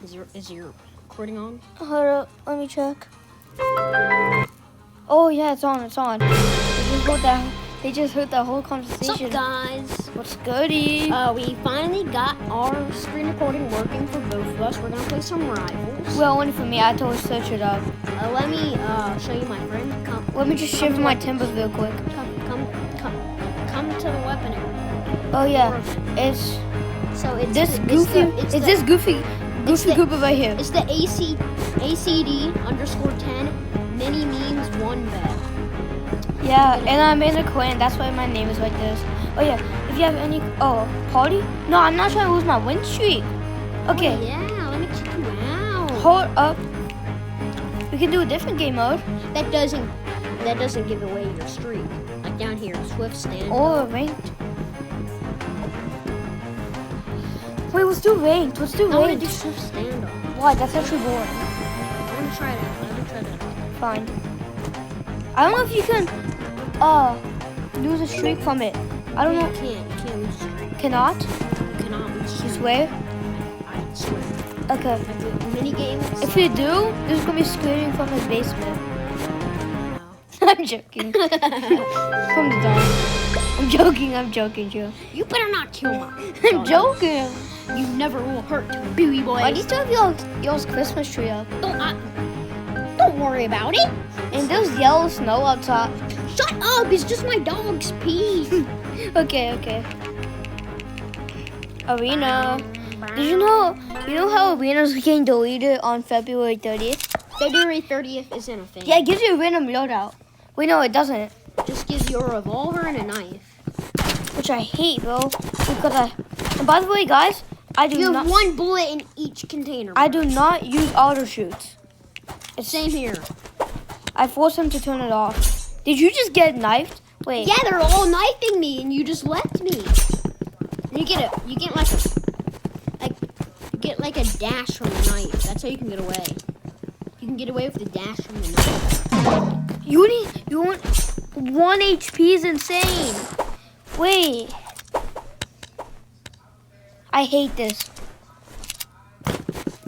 Is your recording on? Hold up, let me check. Oh yeah, it's on. They just heard that whole What's conversation. up, guys? What's goody? We finally got our screen recording working for both of us. We're gonna play some Rivals. Well, only for me. I told search it up. Let me show you my friend. Let me just shift my timbers real quick. Come to the weapon area. Oh yeah, it's So it's this the- goofy. It's It's the, this goofy the- Cooper right here. It's the ACD_10 mini memes 1 bet. Yeah, and I'm in a clan. That's why my name is like this. Oh yeah, if you have any party? No, I'm not trying to lose my win streak. Okay, Oh, yeah, let me check you out. hold up. We can do a different game mode That doesn't give away your streak. Like down here, Swift stand. or ranked. Wait, let's do ranked. Let's do I want to do ranked. Swift standoff. Why? That's actually boring. I want to try that. Fine. I don't know if you can lose a streak from it. I don't know. You can't lose a streak. Cannot? You cannot lose a You streak. swear? I swear. Okay. Like mini games. If you do, this is gonna be screaming from his basement. No. I'm joking. From the dog. I'm joking, Joe. You better not kill my. I'm joking. You never will hurt to baby boy. Why do you still have y'all's Christmas tree up? Don't worry about it. And there's yellow snow outside. Shut up! It's just my dog's pee. Okay. Arena. Did you know how arenas getting deleted on February 30th? February 30th isn't a thing. Yeah, it gives you a random loadout. Wait, no, it doesn't. It just gives you a revolver and a knife. Which I hate, bro. Because and by the way, guys, I do You not. have one bullet in each container. I do not use auto shoots. Same here. I forced him to turn it off. Did you just get knifed? Wait. Yeah, they're all knifing me, and you just left me. And you get like a dash from the knife. That's how you can get away. You can get away with the dash from the knife. You want 1 HP is insane. Wait. I hate this.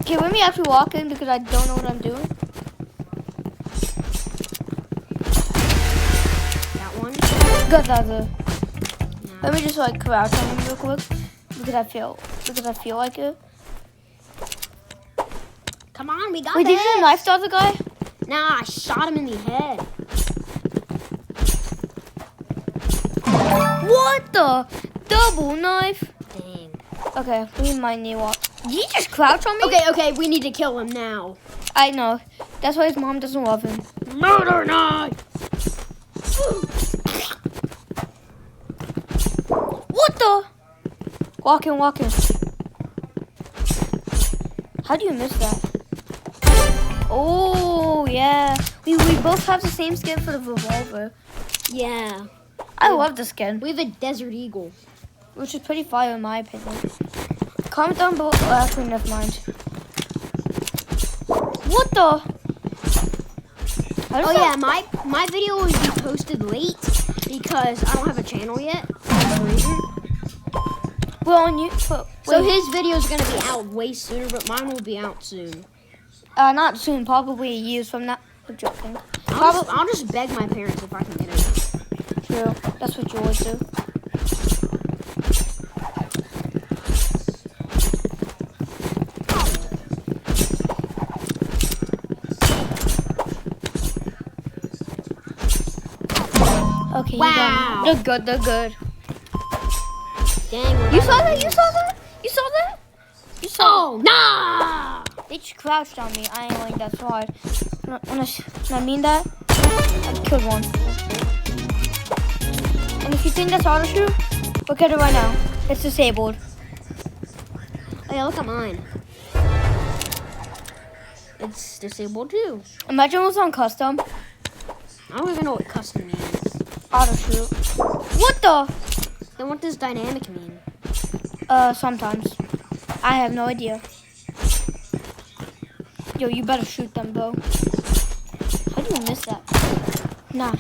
Okay, let me actually walk in because I don't know what I'm doing. That one. Got the other. No. Let me just like crouch on him real quick because I feel like it. Come on, we got Wait, this. did you knife the other guy? Nah, I shot him in the head. What the? Double knife? Dang. Okay, we might need walk. Did he just crouch on me? Okay, we need to kill him now. I know. That's why his mom doesn't love him. Murder knife. What the? Walking. How do you miss that? Oh, yeah. We both have the same skin for the revolver. Yeah. I love the skin, We have a Desert Eagle. which is pretty fire in my opinion. Comment down below. Oh, actually, never mind. What the? Oh yeah, my video will be posted late because I don't have a channel yet. That's the reason. We're on you. So his video is gonna be out way sooner, but mine will be out soon. Not soon, probably years from now. I'm joking. I'll just beg my parents if I can get it. True. That's what you always do. Okay, you got Wow. me. They're good. Dang. You saw that? Oh nah! They just crouched on me. I ain't like that so hard. When I mean that, I killed one. And if you think that's auto shoot, look at it right now. It's disabled. Oh yeah, look at mine. It's disabled too. Imagine it was on custom. I don't even know what custom means. Auto shoot. What the? Then what does dynamic mean? Sometimes. I have no idea. Yo, you better shoot them, bro. How do you miss that? Nah.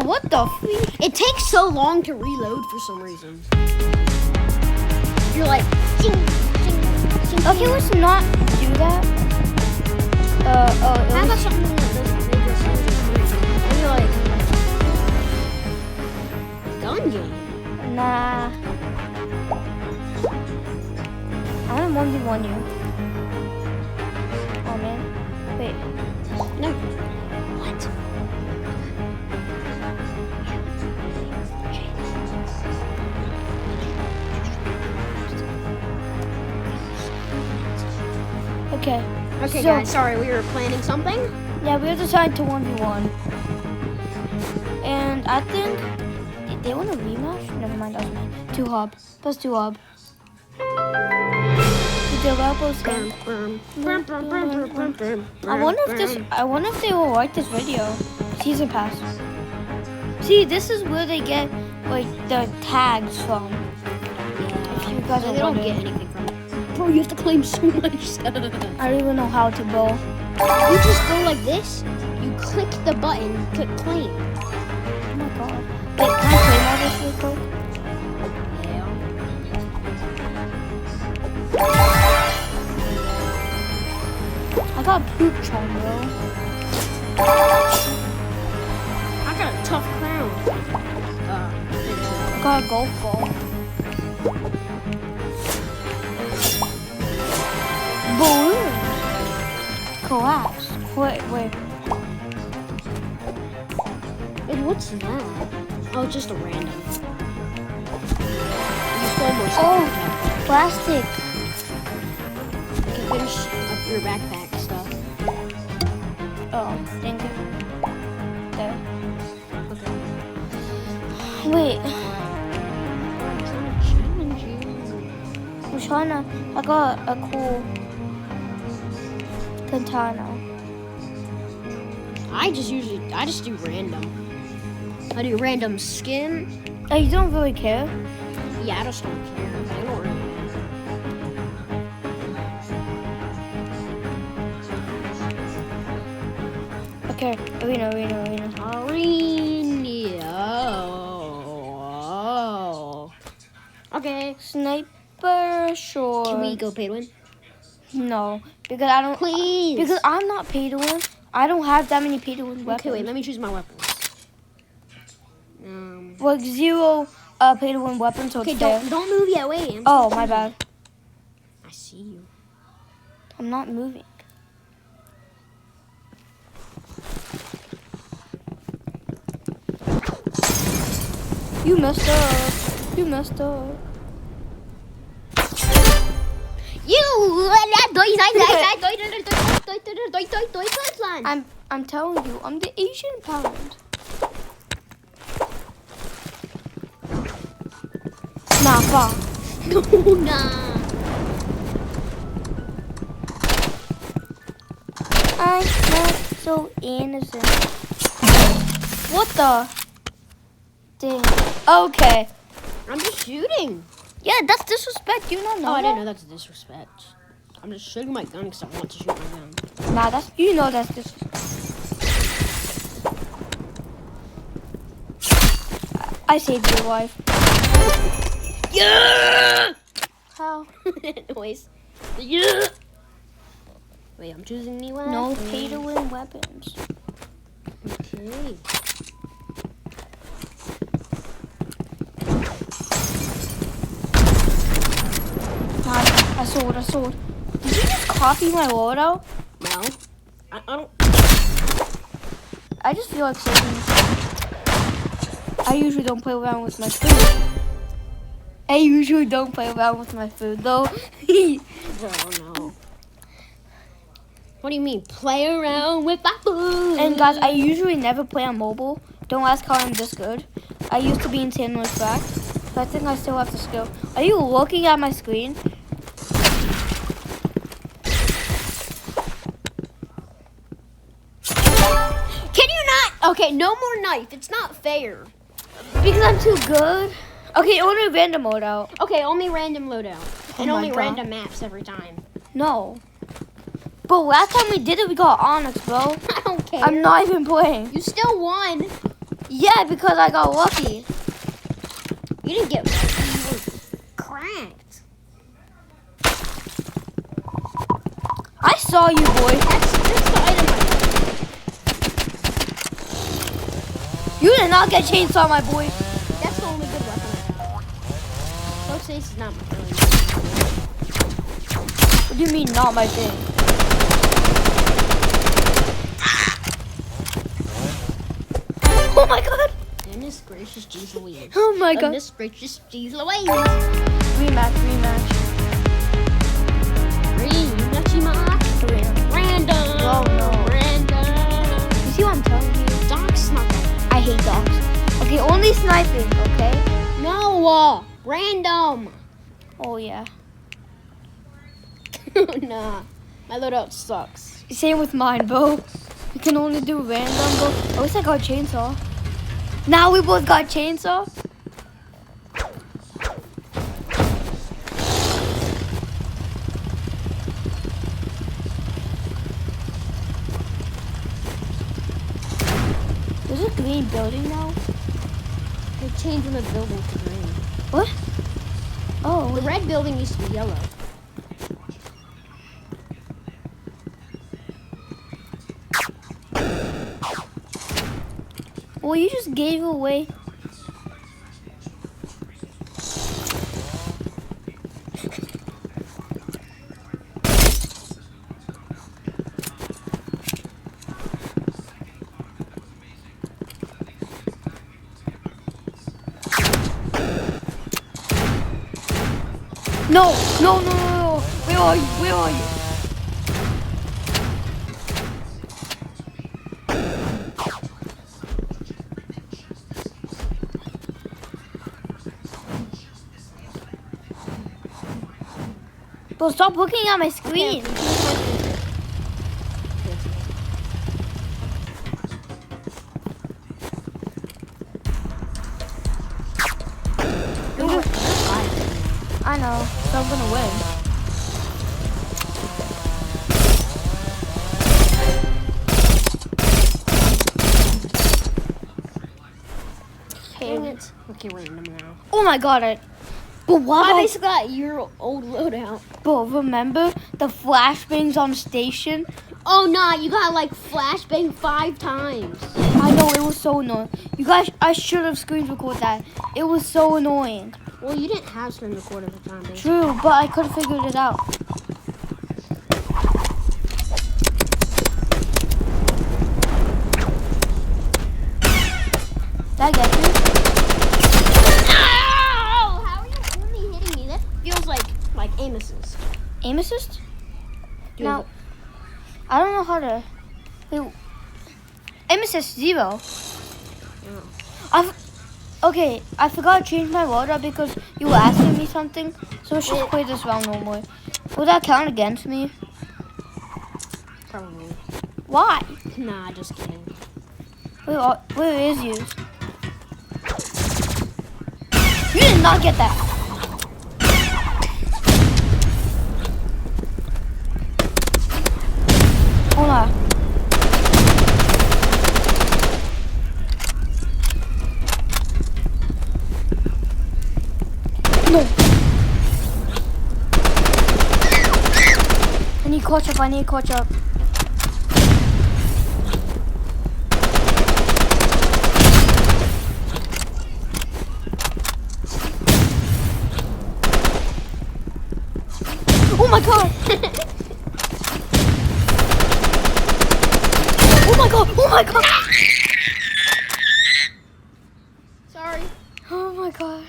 What the freak? It takes so long to reload for some reason. You're like, ching, ching, ching. Okay, let's not do that. How about something that doesn't make us and you're like, gun game. Nah. I want to 1v1 you. Oh man. Wait. No. What? Okay. Okay, So- guys, sorry, we were planning something. Yeah, we have decided to 1v1. And I think they want a rematch? Never mind, that's me. 2 hub. That's 2 hub. The developers can. I wonder if they will like this video. Season pass. See, this is where they get like the tags from. If you guys are They don't wondering. get anything from it. Bro, you have to claim so much stuff. I don't even know how to bowl. You just go like this, you click the button, click claim. Oh my god. Wait, can I claim all this real quick? I got poop chon, bro. I got a tough crown. I got a golf ball. Balloon. Collapse. Wait. Wait, what's that? Oh, just a random. Just almost Oh, plastic. You can finish up your backpack stuff. Oh, thank you. There. Okay. Wait, I'm trying to challenge you. I'm trying to. I got a cool katana. I just do random. I do random skin. Oh, you don't really care? Yeah, I just don't care. I don't really. Okay, arena. Oh. Okay. Sniper, sure. Can we go pay to win? No, because I don't. Please. Because I'm not pay to win. I don't have that many pay to win weapons. Okay, wait. Let me choose my weapons. Like 0 pay to win weapons. So Okay, it's fair. don't move yet. Wait. Oh, my bad. I see you. I'm not moving. You messed up. I'm telling you, I'm the Asian pound. Nah, fuck. Nah. I'm not so innocent. What the? Dang. Okay. I'm just shooting. Yeah, that's disrespect. You don't know. Oh, I didn't that? know that's disrespect. I'm just shooting my gun because I want to shoot my gun. Nah, that's disrespect. I saved your life. Yeah. How? Noise. Yeah. Wait, I'm choosing new weapon. No pay to win weapons. Okay. I sold. Did you just copy my loadout? No. I don't. I just feel like saving. I usually don't play around with my food. Though. Oh no. What do you mean? Play around with my food? And guys, I usually never play on mobile. Don't ask how I'm this good. I used to be in Sandwich Fact, but I think I still have the skill. Are you looking at my screen? Can you not? Okay, no more knife. It's not fair. Because I'm too good. Okay, only random mode out. Okay, only random loadout. And Oh my only God. random maps every time. No. But last time we did it, we got Onyx, bro. I don't care. I'm not even playing. You still won. Yeah, because I got lucky. You didn't get lucky. You were cracked. I saw you, boy. That's the item I got. You did not get chainsaw, my boy. That's the only good weapon I have. Ghost Ace is not my really. What do you mean, not my thing? Oh my god. Goodness gracious, jeez Louise. Oh my god. Goodness gracious, jeez Louise. Rematch. Random. Oh, no. Random. You see what I'm telling you? Doc's not that. I hate dogs. Okay, only sniping, okay? No. Random. Oh yeah. Nah. My loadout sucks. Same with mine, bro. We can only do random, bro. I wish I got chainsaw. Now we both got chainsaw. There's a green building now. They're changing the building to green. What? The Oh, red building used to be yellow. well, you just gave away. No. Where are you? Bro, stop looking at my screen. I know, so I'm gonna win. Dang it. Okay, random now. Oh my god, but why? I basically got your old loadout. Bro, remember the flashbangs on station? Oh nah, you got like flashbang 5 times. I know, it was so annoying. You guys, I should have screen recorded that. It was so annoying. Well, you didn't have screen record at the time, basically. True, but I could have figured it out. Did I get you? Ow! How are you only hitting me? That feels like aim assist. Aim assist? Dude, No. I don't know how to. Wait, aim assist 0. Yeah. Okay, I forgot to change my water because you were asking me something. So let's just play this round no more. Will that count against me? Probably. Why? Nah, just kidding. Where is you? You did not get that. Hold on. No. I need catch up. Oh my god! Oh my god! Sorry. Oh my god!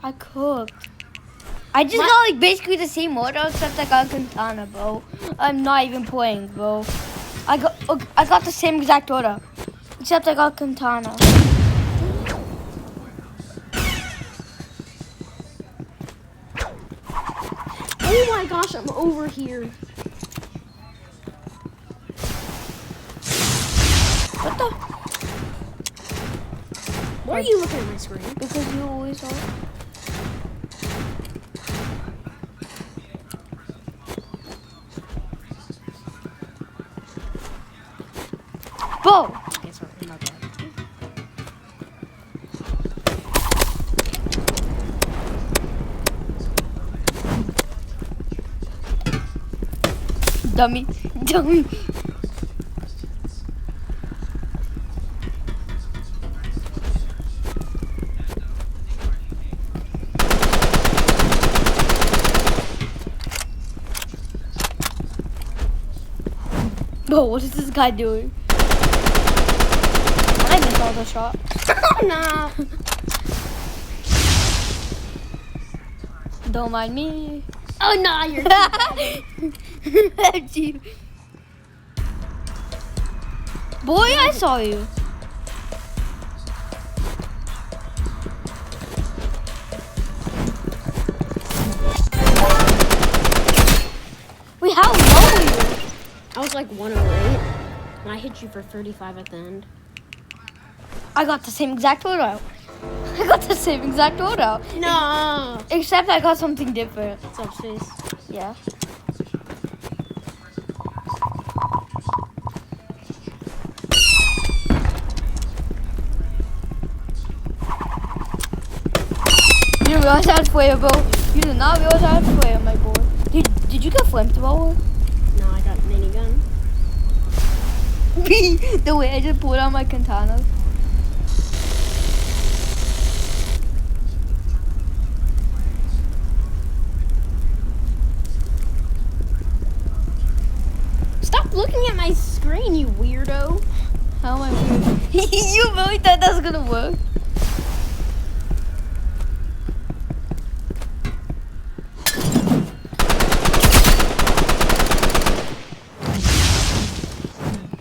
I cooked. I just got like basically the same order except I got Katana, bro. I'm not even playing, bro. I got the same exact order except I got Katana. Oh my gosh, I'm over here. What the? Why are you looking at my screen? Because you always are. Bro! Okay, sorry, my bad. Dummy. Dummy. Bro, what is this guy doing? I missed all the shot. Oh, nah. Don't mind me. Oh, nah, you're Gee. Boy, I saw you. Wait, how low are you? I was like 108, and I hit you for 35 at the end. I got the same exact loadout. I got the same exact loadout. No. Except I got something different. What's up, Space? Yeah. You didn't realize I had fire, bro. You did not realize I had fire, my boy. Did you get flamethrower? No, I got minigun. The way I just pulled out my katana. Stop looking at my screen, you weirdo. How am I weird? You really thought that was gonna work?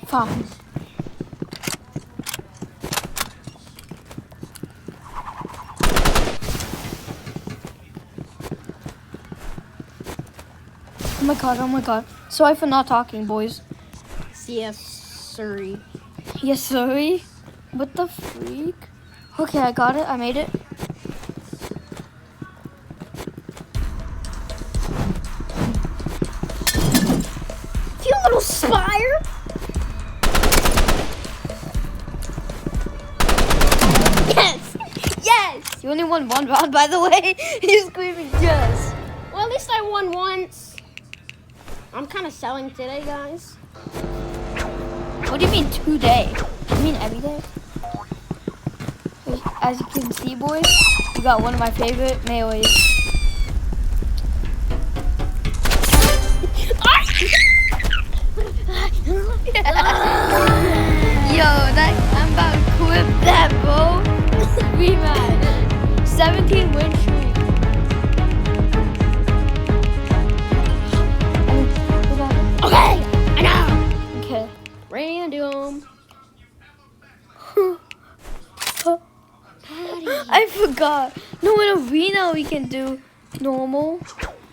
Fine. Oh my god, oh my god. Sorry for not talking, boys. CF Surrey. Yes, sorry. What the freak? Okay, I got it. I made it. You little spire! Yes! Yes! You only won one round, by the way. You're screaming yes. Well, at least I won once. I'm kind of selling today, guys. What do you mean today? You mean every day? As you can see, boys, you got one of my favorite melees. Yo, I'm about to clip that, bro. Rematch. 17 win streak. Okay, I know. Okay. Random. I forgot. No, in arena we can do normal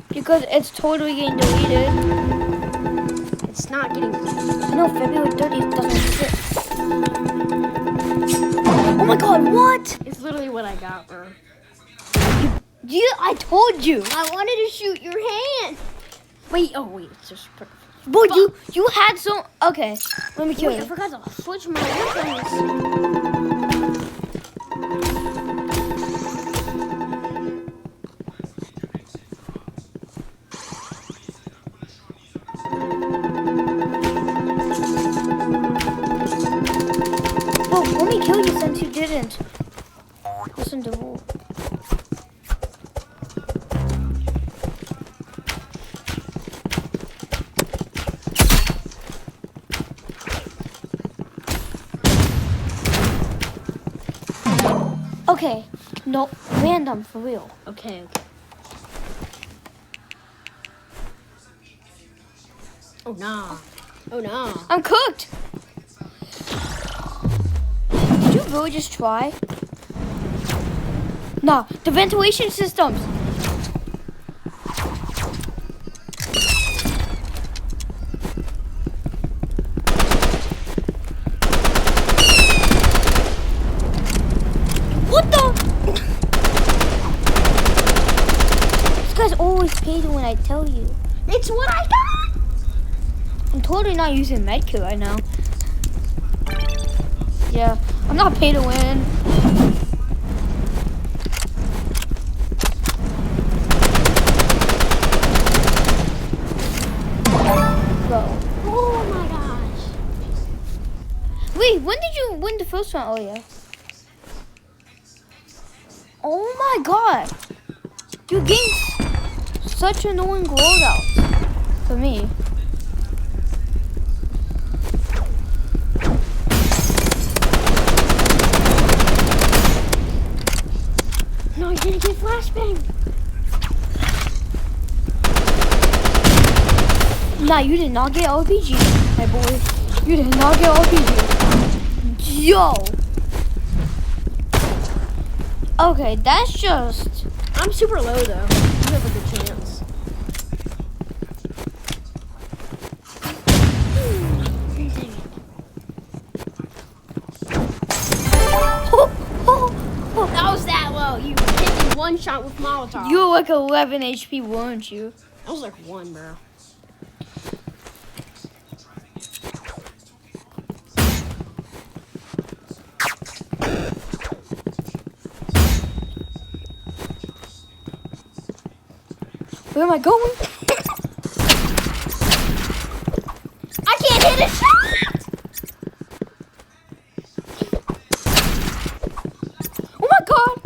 because it's totally getting deleted. It's not getting. No, February 30th doesn't fit. Oh my god, what? It's literally what I got, bro. I told you. I wanted to shoot your hand. Wait, oh wait, it's just. Boy, you had some. Okay, let me kill Wait, I you. forgot to switch my weapons. Oh, let me kill you since you didn't. Listen to rule. Okay, no, random for real. Okay. Oh nah. Oh nah. I'm cooked. Did you really just try? Nah, the ventilation systems. What the? This guy's always paid when I tell you. It's what I got. I'm totally not using medkit right now. Yeah, I'm not paid to win. Bro. first one? Oh yeah. Oh my god! You gained such annoying loadouts for me. No, you didn't get flashbang. Nah, you did not get RPG, my boy. You did not get RPG. Yo! Okay, that's just... I'm super low though. You have a good chance. That was that low. You hit me one shot with Molotov. You were like 11 HP, weren't you? That was like one, bro. Where am I going? I can't hit a shot! Oh my god!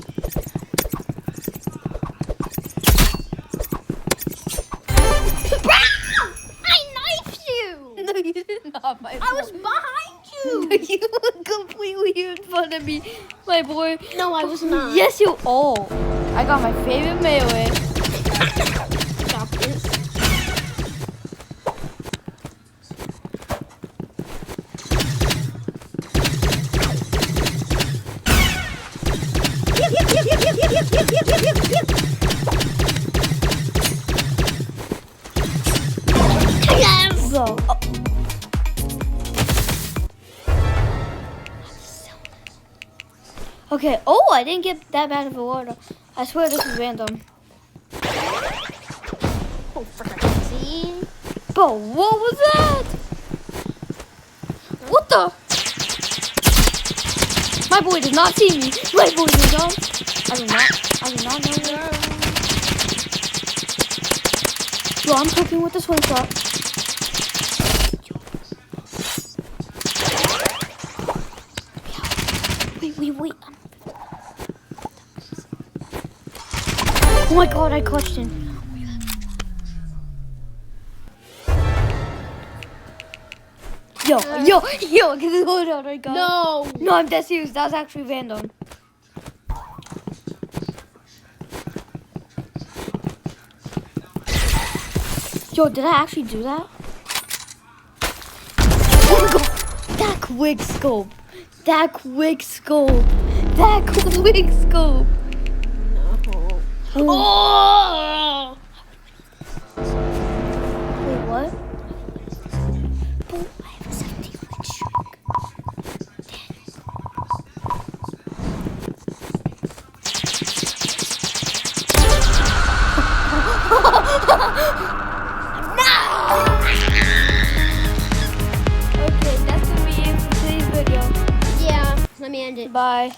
I knifed you! No, you did not, my boy. I was behind you! No, you were completely in front of me, my boy. No, I was not. Yes, you all. I got my favorite melee. Stop this. Yes! Go. Oh. Okay. Oh, I didn't get that bad of a water. I swear this is random. Oh, frick. See? Bro, what was that? What the? My boy did not see me. My boy did not. I did not know where. Yo, I'm cooking with the swing shot. Wait. Oh my god, I clutched in. Yo, get this hold out, I got. No! No, I'm dead serious. That was actually random. Yo, did I actually do that? Oh my god! That quick scope! That quick scope! That quick scope! No. Oh! Wait, what? I have a 17 leg stroke. Okay, that's gonna be it for today's video. Yeah, let me end it. Bye.